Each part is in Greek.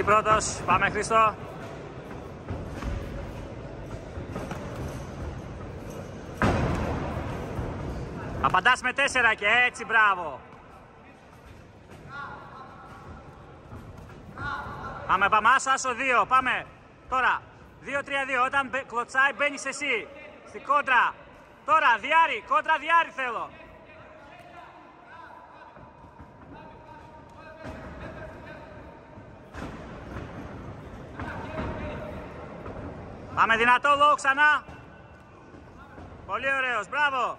Εσύ πρώτος. Πάμε, Χρήστο. Απαντάς με 4 και έτσι, μπράβο. Πάμε, άσο 2, πάμε. Τώρα, 2-3-2, όταν κλωτσάει μπαίνεις εσύ. Στην κόντρα. Τώρα, διάρρη, κόντρα διάρρη θέλω. Πάμε δυνατό, low ξανά. Πολύ ωραίος, μπράβο.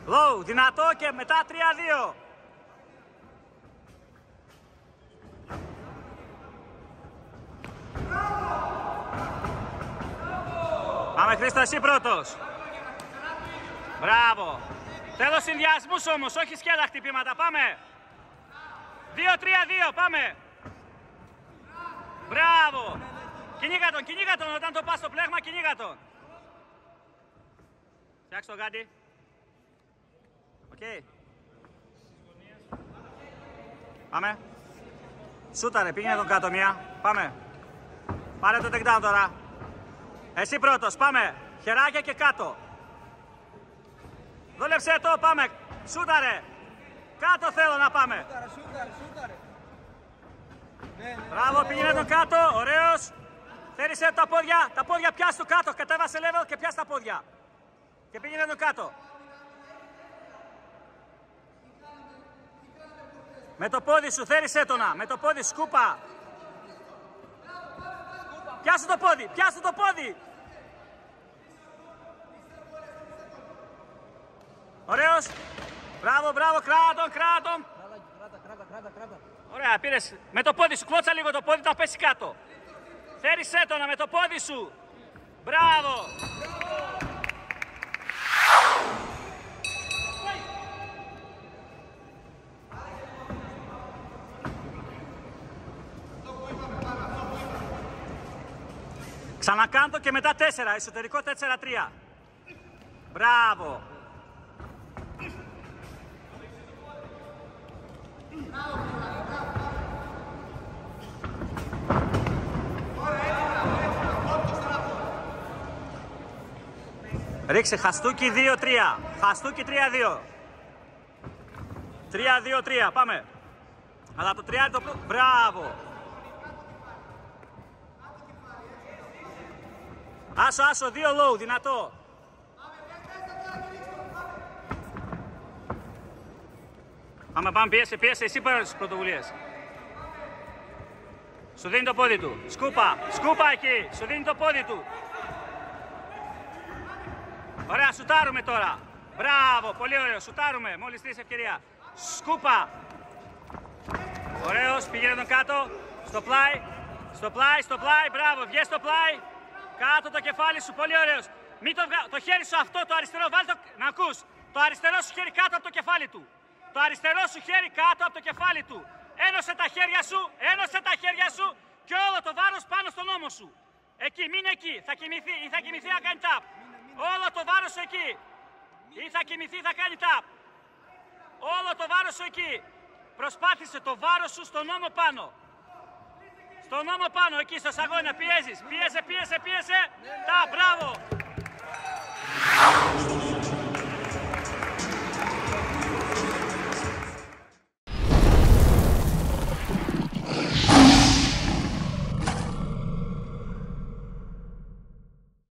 Low, δυνατό και μετά 3-2. Πάμε, Χρήστο, εσύ πρώτος. Μπράβο. Θέλω συνδυασμούς όμως, όχι σκέτα χτυπήματα. Πάμε. 2-3-2, πάμε. Μπράβο. Κυνήγα τον, όταν το πας στο πλέγμα, κυνήγα τον. Φτιάξε το γάντι. Οκ. Πάμε. Σούταρε, πήγαινε τον κάτω μία. Πάμε. Πάρε το takedown τώρα. Εσύ πρώτος, πάμε. Χεράκια και κάτω. Δούλεψε το, πάμε. Σούταρε. Κάτω θέλω να πάμε. Σούταρε. Μπράβο, πήγαινε τον κάτω, ωραίος. Θέρισε τα πόδια πιάσ' του κάτω. Κατέβασε level και πιάσ' τα πόδια. Και πήγαινε τον κάτω. Με το πόδι σου, θέρισε τονα. Με το πόδι, σκούπα. Πιάσου το πόδι. Ωραίος. Μπράβο, κράτον. Κράτα. Ωραία, πήρες. Με το πόδι σου, κλώτσα λίγο το πόδι, θα πέσει κάτω. Θέρισε τονα με το πόδι σου. Μπράβο. Ξανακάντο και μετά 4, εσωτερικό 4-3. Μπράβο. Ρίξε χαστούκι 2-3. Χαστούκι 3-2. 3-2-3. Πάμε. Αλλά το 3 το πρώτο. Μπράβο. Άσο, 2 low, δυνατό. Πάμε, πιέσε, εσύ πάρε τις πρωτοβουλίες. Σου δίνει το πόδι του. Σκούπα εκεί, σου δίνει το πόδι του. Ωραία, σουτάρουμε τώρα. Μπράβο, πολύ ωραίο, σουτάρουμε, μόλις τρεις ευκαιρία. Σκούπα. Ωραίος, πήγαινε τον κάτω. Στο πλάι, μπράβο, βγες στο πλάι. Κάτω το κεφάλι σου, πολύ ωραίος. Μην το χέρι σου αυτό, το αριστερό, βάλ' το, να ακούς. Το αριστερό σου χέρι κάτω από το κεφάλι του. Το αριστερό σου χέρι κάτω από το κεφάλι του. Ένωσε τα χέρια σου και όλο το βάρος πάνω στον ώμο σου. Εκεί, μείνε εκεί, θα κοιμηθεί να κάνει τάπ. Όλο το βάρος σου εκεί. Ή θα κοιμηθεί, θα κάνει τάπ. Όλο το βάρος σου εκεί. Προσπάθησε το βάρος σου στον ώμο πάνω. Στον ώμο πάνω, εκεί στο σαγόνα, πιέζεις. Πίεσε. Τάπ, μπράβο.